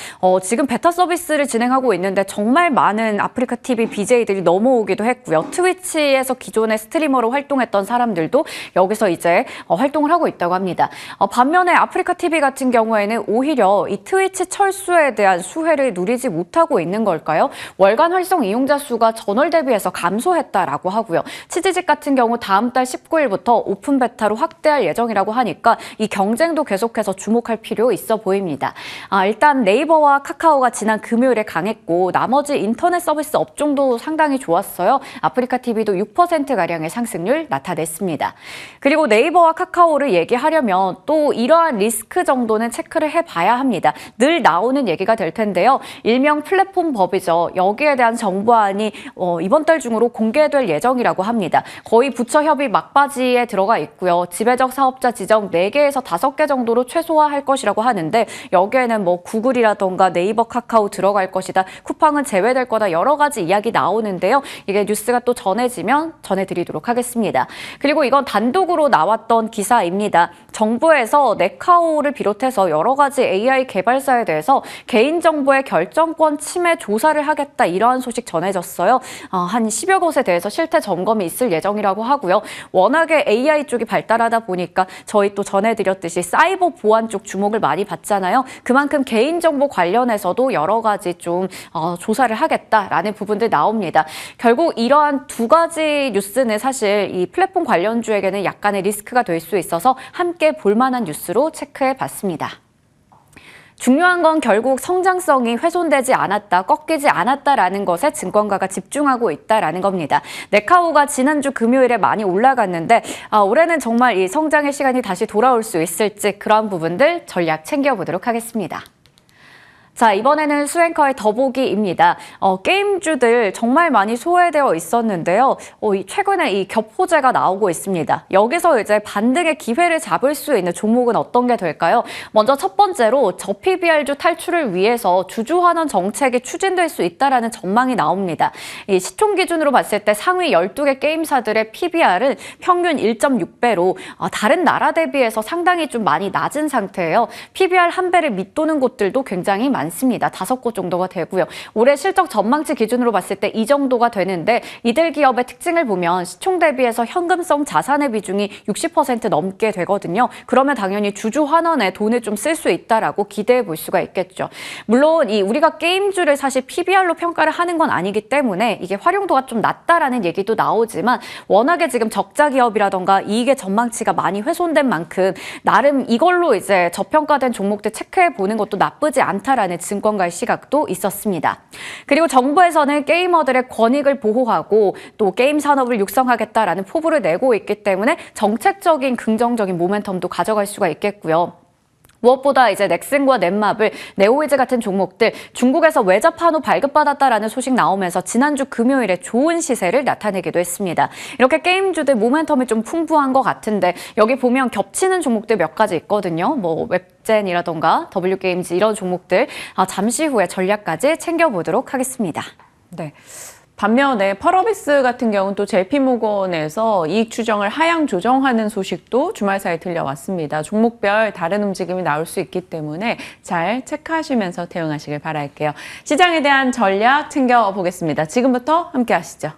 지금 베타 서비스를 진행하고 있는데 정말 많은 아프리카 TV BJ들이 넘어오기도 했고요. 트위치에서 기존의 스트리머로 활동했던 사람들도 여기서 이제 활동을 하고 있다고 합니다. 반면에 아프리카 TV 같은 경우에는 오히려 이 트위치 철수에 대한 수혜를 누리지 못하고 있는 걸까요? 월간 활성 이용자 수가 전월 대비해서 감소했다라고 하고요. 치즈직 같은 경우 다음 달 19일부터 오픈 베타로 확대할 예정이라고 하니까 이 경쟁도 계속해서 주목할 필요 있어 보입니다. 일단 네이버와 카카오가 지난 금요일에 강했고 나머지 인터넷 서비스 업종도 상당히 좋았어요. 아프리카 TV도 6%가량의 상승률 나타냈습니다. 그리고 네이버와 카카오를 얘기하려면 또 이러한 리스크 정도는 체크를 해봐야 합니다. 늘 나오는 얘기가 될 텐데요. 일명 플랫폼 법이죠. 여기에 대한 정부안이 이번 달 중으로 공개될 예정이라고 합니다. 거의 부처 협의 막바지에 들어가 있고요. 지배적 사업자 지정 4개에서 5개 정도로 최소화할 것이라고 하는데 여기에는 구글이라던가 네이버, 카카오 들어갈 것이다. 쿠팡은 제외될 거다. 여러 가지 이야기 나오는데요. 이게 뉴스가 또 전해지면 전해드리도록 하겠습니다. 그리고 이건 단독으로 나왔던 기사입니다. 정부에서 네카오를 비롯해서 여러 가지 AI 개발사에 대해서 개인정보의 결정권 침해 조사를 하겠다 이러한 소식 전해졌어요. 한 10여 곳에 대해서 실태 점검이 있을 예정이라고 하고요. 워낙에 AI 쪽이 발달하다 보니까 저희 또 전해드렸듯이 사이버 보안 쪽 주목을 많이 받잖아요. 그만큼 개인정보 관련해서도 여러 가지 좀 조사를 하겠다라는 부분들 나옵니다. 결국 이러한 두 가지 뉴스는 사실 이 플랫폼 관련주에게는 약간의 리스크가 될 수 있어서 함께 볼만한 뉴스로 체크해 봤습니다. 중요한 건 결국 성장성이 훼손되지 않았다, 꺾이지 않았다라는 것에 증권가가 집중하고 있다라는 겁니다. 네카오가 지난주 금요일에 많이 올라갔는데 올해는 정말 이 성장의 시간이 다시 돌아올 수 있을지 그런 부분들 전략 챙겨보도록 하겠습니다. 자, 이번에는 수앵커의 더보기입니다. 게임주들 정말 많이 소외되어 있었는데요. 최근에 이 겹호재가 나오고 있습니다. 여기서 이제 반등의 기회를 잡을 수 있는 종목은 어떤 게 될까요? 먼저 첫 번째로 저PBR주 탈출을 위해서 주주환원 정책이 추진될 수 있다라는 전망이 나옵니다. 이 시총 기준으로 봤을 때 상위 12개 게임사들의 PBR은 평균 1.6배로 다른 나라 대비해서 상당히 좀 많이 낮은 상태예요. PBR 1배를 밑도는 곳들도 굉장히 많습니다. 5곳 정도가 되고요. 올해 실적 전망치 기준으로 봤을 때 이 정도가 되는데 이들 기업의 특징을 보면 시총 대비해서 현금성 자산의 비중이 60% 넘게 되거든요. 그러면 당연히 주주 환원에 돈을 좀 쓸 수 있다라고 기대해 볼 수가 있겠죠. 물론 우리가 게임주를 사실 PBR로 평가를 하는 건 아니기 때문에 이게 활용도가 좀 낮다라는 얘기도 나오지만 워낙에 지금 적자 기업이라던가 이익의 전망치가 많이 훼손된 만큼 나름 이걸로 이제 저평가된 종목들 체크해 보는 것도 나쁘지 않다라는 증권가의 시각도 있었습니다. 그리고 정부에서는 게이머들의 권익을 보호하고 또 게임 산업을 육성하겠다라는 포부를 내고 있기 때문에 정책적인 긍정적인 모멘텀도 가져갈 수가 있겠고요. 무엇보다 이제 넥슨과 넷마블, 네오이즈 같은 종목들 중국에서 외자 판호 발급받았다라는 소식 나오면서 지난주 금요일에 좋은 시세를 나타내기도 했습니다. 이렇게 게임주들 모멘텀이 좀 풍부한 것 같은데 여기 보면 겹치는 종목들 몇 가지 있거든요. 웹젠이라던가 W게임즈 이런 종목들 잠시 후에 전략까지 챙겨보도록 하겠습니다. 네. 반면에 펄어비스 같은 경우는 또 JP모건에서 이익 추정을 하향 조정하는 소식도 주말 사이에 들려왔습니다. 종목별 다른 움직임이 나올 수 있기 때문에 잘 체크하시면서 대응하시길 바랄게요. 시장에 대한 전략 챙겨보겠습니다. 지금부터 함께 하시죠.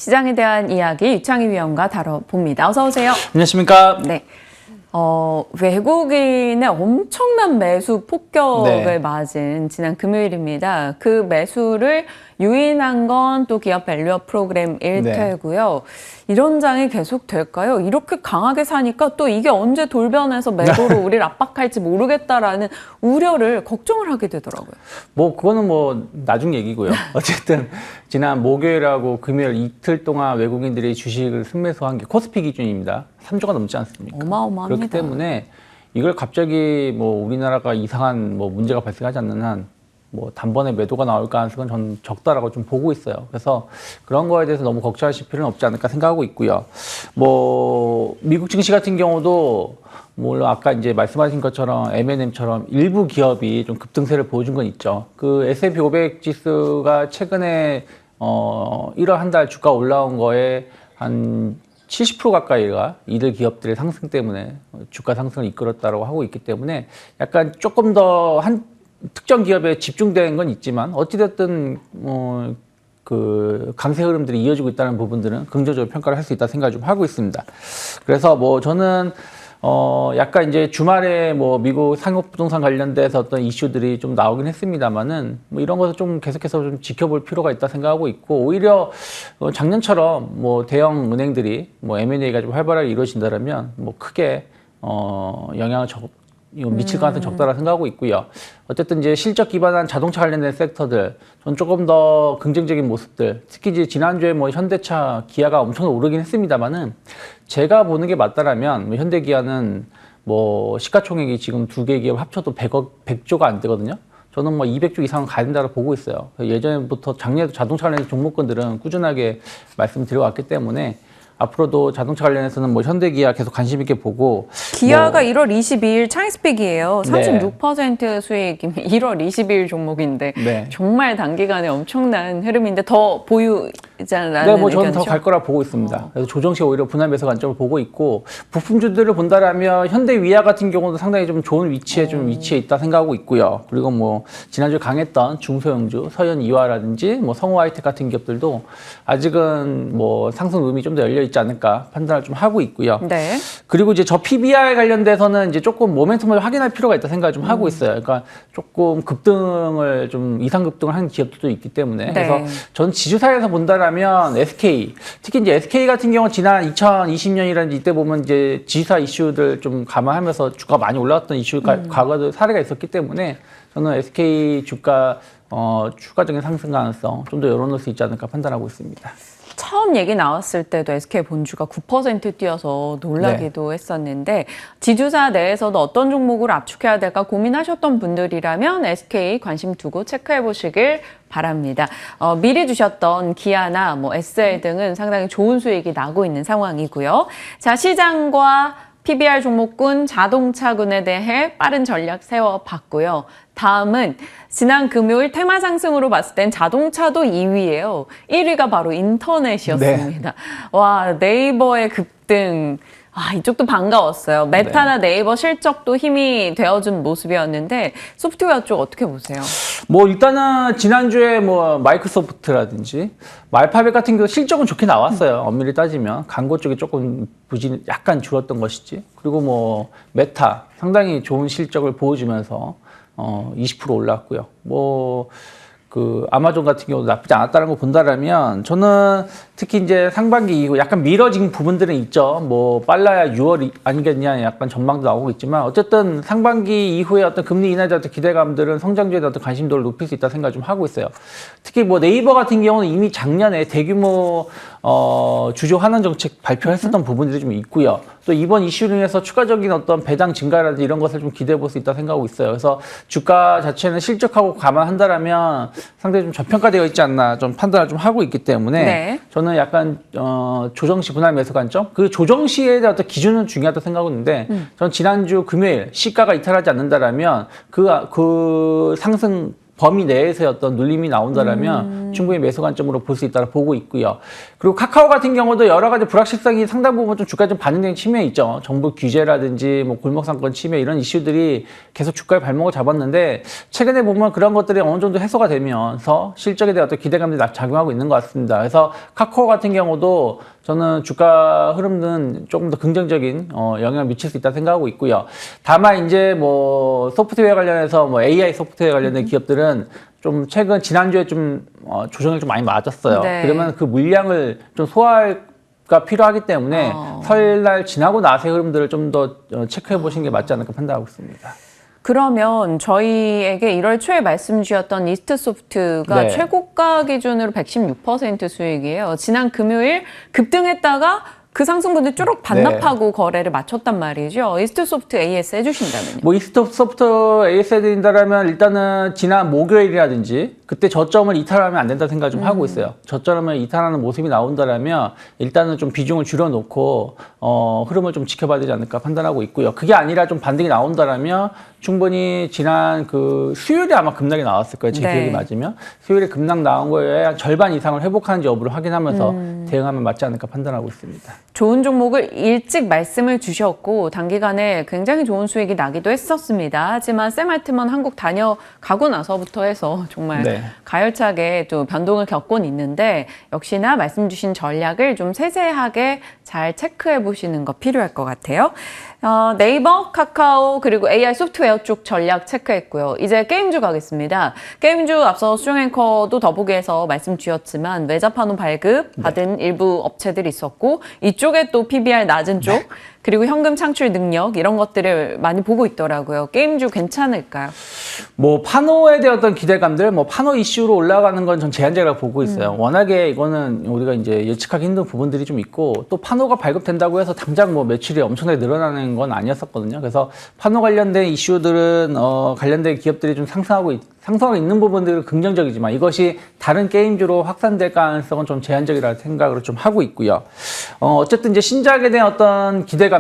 시장에 대한 이야기 유창희 위원과 다뤄봅니다. 어서 오세요. 안녕하십니까? 네. 외국인의 엄청난 매수 폭격을 네. 맞은 지난 금요일입니다. 그 매수를 유인한 건 또 기업 밸류업 프로그램 일테고요. 이런 장이 계속 될까요? 이렇게 강하게 사니까 또 이게 언제 돌변해서 매도로 우리를 압박할지 모르겠다라는 우려를 걱정을 하게 되더라고요. 뭐 그거는 뭐 나중 얘기고요. 어쨌든 지난 목요일하고 금요일 이틀 동안 외국인들이 주식을 순매수한 게 코스피 기준입니다. 3조가 넘지 않습니까? 어마어마합니다. 그렇기 때문에 이걸 갑자기 뭐 우리나라가 이상한 뭐 문제가 발생하지 않는 한 뭐 단번에 매도가 나올 가능성은 저는 적다라고 좀 보고 있어요. 그래서 그런 거에 대해서 너무 걱정하실 필요는 없지 않을까 생각하고 있고요. 뭐 미국 증시 같은 경우도 물론 아까 이제 말씀하신 것처럼 M&M처럼 일부 기업이 좀 급등세를 보여준 건 있죠. 그 S&P 500 지수가 최근에 1월 한 달 주가 올라온 거에 한 70% 가까이가 이들 기업들의 상승 때문에 주가 상승을 이끌었다고 하고 있기 때문에 약간 조금 더 특정 기업에 집중된 건 있지만 어찌됐든 그 강세 흐름들이 이어지고 있다는 부분들은 긍정적으로 평가를 할 수 있다 생각을 좀 하고 있습니다. 그래서 뭐 저는 약간 이제 주말에 뭐 미국 상업 부동산 관련돼서 어떤 이슈들이 좀 나오긴 했습니다만은 뭐 이런 것을 좀 계속해서 좀 지켜볼 필요가 있다 생각하고 있고 오히려 작년처럼 뭐 대형 은행들이 뭐 M&A가 좀 활발하게 이루어진다면 뭐 크게 영향을 미칠 가능성이 적다라 생각하고 있고요. 어쨌든 이제 실적 기반한 자동차 관련된 섹터들, 전 조금 더 긍정적인 모습들, 특히 이제 지난주에 뭐 현대차, 기아가 엄청 오르긴 했습니다만은 제가 보는 게 맞다라면 뭐 현대기아는 뭐 시가총액이 지금 두 개 기업 합쳐도 100조가 안 되거든요. 저는 뭐 200조 이상은 가야 된다고 보고 있어요. 예전부터 작년에도 자동차 관련 종목군들은 꾸준하게 말씀드려왔기 때문에 앞으로도 자동차 관련해서는 뭐 현대기아 계속 관심 있게 보고 기아가 1월 22일 차익스펙이에요. 네. 36% 수익이면 1월 22일 종목인데 네. 정말 단기간에 엄청난 흐름인데 더 보유자라는 네, 뭐 저는 의견이죠? 더 갈 거라 보고 있습니다. 그래서 조정시 오히려 분할 매수 관점을 보고 있고 부품주들을 본다라면 현대위아 같은 경우도 상당히 좀 좋은 위치에 위치해 있다 생각하고 있고요. 그리고 뭐 지난주에 강했던 중소형주 서현이화라든지 뭐 성우하이텍 같은 기업들도 아직은 뭐 상승 의미 좀 더 열려 있지 않을까 판단을 좀 하고 있고요. 네. 그리고 이제 저 PBR 관련돼서는 이제 조금 모멘텀을 확인할 필요가 있다 생각을 좀 하고 있어요. 그러니까 조금 급등을 좀 이상 급등을 한 기업들도 있기 때문에 네. 그래서 전 지주사에서 본다라면 SK 특히 이제 SK 같은 경우 지난 2020년이라는 이때 보면 이제 지주사 이슈들 좀 감안하면서 주가 많이 올라왔던 이슈 과거도 사례가 있었기 때문에 저는 SK 주가 추가적인 상승 가능성 좀 더 열어놓을 수 있지 않을까 판단하고 있습니다. 처음 얘기 나왔을 때도 SK 본주가 9% 뛰어서 놀라기도 했었는데 지주사 내에서도 어떤 종목을 압축해야 될까 고민하셨던 분들이라면 SK 관심 두고 체크해 보시길 바랍니다. 미리 주셨던 기아나 뭐 SL 등은 상당히 좋은 수익이 나고 있는 상황이고요. 자, 시장과 PBR 종목군, 자동차군에 대해 빠른 전략 세워봤고요. 다음은 지난 금요일 테마 상승으로 봤을 땐 자동차도 2위예요. 1위가 바로 인터넷이었습니다. 와, 네이버의 급등. 이쪽도 반가웠어요. 메타나 네이버 실적도 힘이 되어준 모습이었는데 소프트웨어 쪽 어떻게 보세요? 뭐 일단은 지난주에 뭐 마이크로소프트라든지 알파벳 같은 경우 실적은 좋게 나왔어요. 엄밀히 따지면 광고 쪽이 조금 부진이 약간 줄었던 것이지. 그리고 뭐 메타 상당히 좋은 실적을 보여주면서 20% 올랐고요. 뭐 그 아마존 같은 경우도 나쁘지 않았다는 거 본다라면 저는 특히 이제 상반기 이후 약간 미뤄진 부분들은 있죠. 뭐 빨라야 6월 아니겠냐 약간 전망도 나오고 있지만 어쨌든 상반기 이후에 어떤 금리 인하에 대한 기대감들은 성장주에 대한 어떤 관심도를 높일 수 있다 생각을 좀 하고 있어요. 특히 뭐 네이버 같은 경우는 이미 작년에 대규모 주주 환원 정책 발표했었던 부분들이 좀 있고요. 또 이번 이슈로 인해서 추가적인 어떤 배당 증가라든지 이런 것을 좀 기대해 볼 수 있다 생각하고 있어요. 그래서 주가 자체는 실적하고 감안한다라면 상당히 좀 저평가되어 있지 않나 좀 판단을 좀 하고 있기 때문에 네. 저는 약간 조정시 분할 매수 관점 그 조정시에 대한 어떤 기준은 중요하다고 생각하고 있는데 저는 지난주 금요일 시가가 이탈하지 않는다라면 그 상승 범위 내에서의 어떤 눌림이 나온다라면 충분히 매수 관점으로 볼 수 있다고 보고 있고요. 그리고 카카오 같은 경우도 여러 가지 불확실성이 상당 부분 좀 주가에 좀 반영된 측면이 있죠. 정부 규제라든지 뭐 골목상권 침해 이런 이슈들이 계속 주가에 발목을 잡았는데 최근에 보면 그런 것들이 어느 정도 해소가 되면서 실적에 대한 어떤 기대감들이 작용하고 있는 것 같습니다. 그래서 카카오 같은 경우도 저는 주가 흐름은 조금 더 긍정적인 영향을 미칠 수 있다 생각하고 있고요. 다만 이제 뭐 소프트웨어 관련해서 뭐 AI 소프트웨어 관련된 기업들은 좀 최근 지난주에 좀 조정이 좀 많이 맞았어요. 네. 그러면 그 물량을 좀 소화가 필요하기 때문에 설날 지나고 나서의 흐름들을 좀 더 체크해 보시는 게 맞지 않을까 판단하고 있습니다. 그러면 저희에게 1월 초에 말씀 주셨던 이스트소프트가 네. 최고가 기준으로 116% 수익이에요. 지난 금요일 급등했다가 그 상승분들 쭉 반납하고 거래를 마쳤단 말이죠. 이스트소프트 AS 해주신다면요. 뭐 이스트소프트 AS 해드린다라면 일단은 지난 목요일이라든지 그때 저점을 이탈하면 안 된다 생각 좀 하고 있어요. 저점을 이탈하는 모습이 나온다라면 일단은 좀 비중을 줄여놓고 흐름을 좀 지켜봐야 되지 않을까 판단하고 있고요. 그게 아니라 좀 반등이 나온다라면 충분히 지난 그 수요일에 아마 급락이 나왔을 거예요. 제 네. 기억이 맞으면 수요일에 급락 나온 거에 한 절반 이상을 회복하는지 여부를 확인하면서 대응하면 맞지 않을까 판단하고 있습니다. 좋은 종목을 일찍 말씀을 주셨고 단기간에 굉장히 좋은 수익이 나기도 했었습니다. 하지만 샘알트먼 한국 다녀가고 나서부터 해서 정말 네. 가열차게 또 변동을 겪곤 있는데 역시나 말씀 주신 전략을 좀 세세하게 잘 체크해 보시는 거 필요할 것 같아요. 네이버, 카카오 그리고 AI 소프트웨어 쪽 전략 체크했고요. 이제 게임주 가겠습니다. 게임주 앞서 수정 앵커도 더보기에서 말씀 주셨지만 외자 판호 발급 받은 일부 업체들이 있었고 이쪽에 또 PBR 낮은 쪽 그리고 현금 창출 능력 이런 것들을 많이 보고 있더라고요. 게임주 괜찮을까요? 뭐 파노에 대한 어떤 기대감들, 뭐 파노 이슈로 올라가는 건 전 제한적이라고 보고 있어요. 워낙에 이거는 우리가 이제 예측하기 힘든 부분들이 좀 있고 또 파노가 발급된다고 해서 당장 뭐 매출이 엄청나게 늘어나는 건 아니었었거든요. 그래서 파노 관련된 이슈들은 관련된 기업들이 좀 상승하고 있는 부분들은 긍정적이지만 이것이 다른 게임주로 확산될 가능성은 좀 제한적이라는 생각을 좀 하고 있고요. 어쨌든 이제 신작에 대한 어떤 기대감들,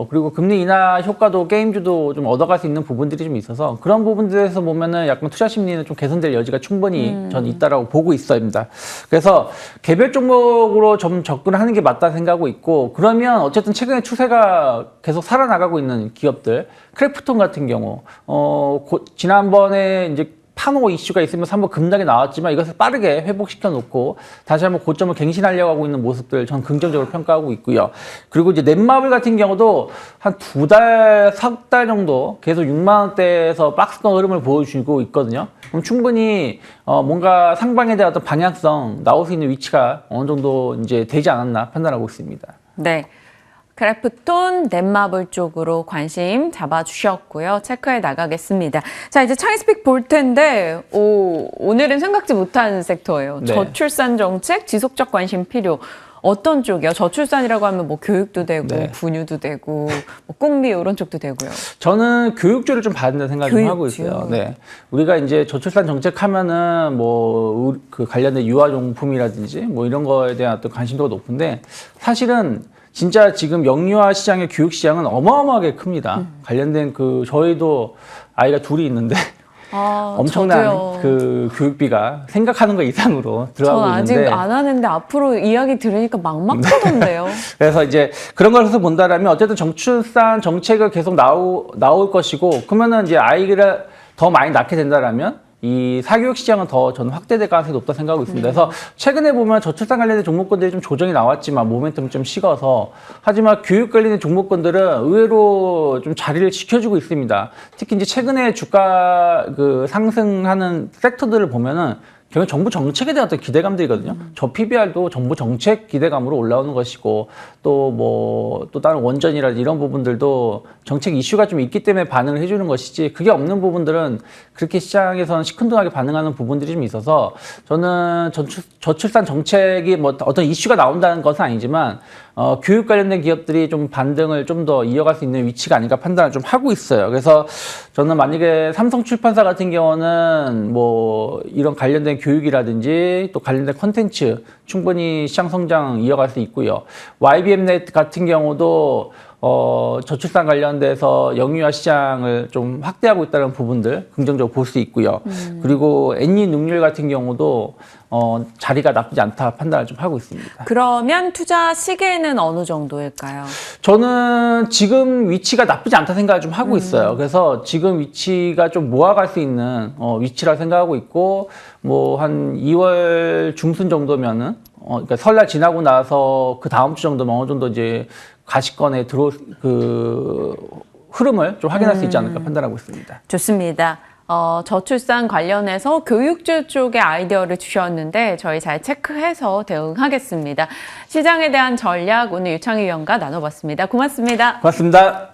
그리고 금리 인하 효과도 게임주도 좀 얻어갈 수 있는 부분들이 좀 있어서 그런 부분들에서 보면은 약간 투자 심리는 좀 개선될 여지가 충분히 전 있다라고 보고 있습니다. 그래서 개별 종목으로 좀 접근하는 게 맞다 생각하고 있고 그러면 어쨌든 최근에 추세가 계속 살아나가고 있는 기업들, 크래프톤 같은 경우, 지난번에 이제 파노 이슈가 있으면서 한번 급락이 나왔지만 이것을 빠르게 회복시켜 놓고 다시 한번 고점을 갱신하려고 하고 있는 모습들 전 긍정적으로 평가하고 있고요. 그리고 이제 넷마블 같은 경우도 한 2달, 3달 정도 계속 6만 원대에서 박스권 흐름을 보여주고 있거든요. 그럼 충분히 뭔가 상방에 대한 어떤 방향성 나올 수 있는 위치가 어느 정도 이제 되지 않았나 판단하고 있습니다. 네. 크래프톤, 넷마블 쪽으로 관심 잡아주셨고요. 체크해 나가겠습니다. 자, 이제 차이스픽 볼 텐데 오늘은 생각지 못한 섹터예요. 네. 저출산 정책, 지속적 관심 필요. 어떤 쪽이요? 저출산이라고 하면 뭐 교육도 되고 네. 분유도 되고 뭐 꿈비 이런 쪽도 되고요. 저는 교육주를 좀 봐야 된다는 생각을 좀 하고 있어요. 네. 우리가 이제 저출산 정책 하면은 뭐 그 관련된 유아용품이라든지 뭐 이런 거에 대한 어떤 관심도가 높은데 사실은 진짜 지금 영유아 시장의 교육 시장은 어마어마하게 큽니다. 관련된 저희도 아이가 둘이 있는데 엄청난 저도요. 그 교육비가 생각하는 것 이상으로 들어가고 전 아직 있는데 안 하는데 앞으로 이야기 들으니까 막막하던데요. 그래서 이제 그런 것에서 본다라면 어쨌든 저출산 정책을 계속 나올 것이고 그러면은 이제 아이를 더 많이 낳게 된다라면 이 사교육 시장은 더 저는 확대될 가능성이 높다 생각하고 있습니다. 그래서 최근에 보면 저출산 관련된 종목군들이 좀 조정이 나왔지만 모멘텀이 좀 식어서 하지만 교육 관련된 종목군들은 의외로 좀 자리를 지켜주고 있습니다. 특히 이제 최근에 주가 상승하는 섹터들을 보면은 결국 정부 정책에 대한 어떤 기대감들이거든요. 저 PBR도 정부 정책 기대감으로 올라오는 것이고 또 다른 원전이라든지 이런 부분들도 정책 이슈가 좀 있기 때문에 반응을 해주는 것이지 그게 없는 부분들은 그렇게 시장에서는 시큰둥하게 반응하는 부분들이 좀 있어서 저는 저출산 정책이 뭐 어떤 이슈가 나온다는 것은 아니지만 교육 관련된 기업들이 좀 반등을 좀 더 이어갈 수 있는 위치가 아닌가 판단을 좀 하고 있어요. 그래서 저는 만약에 삼성출판사 같은 경우는 뭐 이런 관련된 교육이라든지 또 관련된 콘텐츠 충분히 시장 성장 이어갈 수 있고요. YBM넷 같은 경우도 저출산 관련돼서 영유아 시장을 좀 확대하고 있다는 부분들 긍정적으로 볼 수 있고요. 그리고 N이 능률 같은 경우도 자리가 나쁘지 않다 판단을 좀 하고 있습니다. 그러면 투자 시기에는 어느 정도일까요? 저는 지금 위치가 나쁘지 않다 생각을 좀 하고 있어요. 그래서 지금 위치가 좀 모아갈 수 있는 위치라 생각하고 있고, 뭐 한 2월 중순 정도면은 그러니까 설날 지나고 나서 그 다음 주 정도면 어느 정도 이제 가시권에 그 흐름을 좀 확인할 수 있지 않을까 판단하고 있습니다. 좋습니다. 저출산 관련해서 교육주 쪽의 아이디어를 주셨는데 저희 잘 체크해서 대응하겠습니다. 시장에 대한 전략 오늘 유창희 위원과 나눠봤습니다. 고맙습니다. 고맙습니다.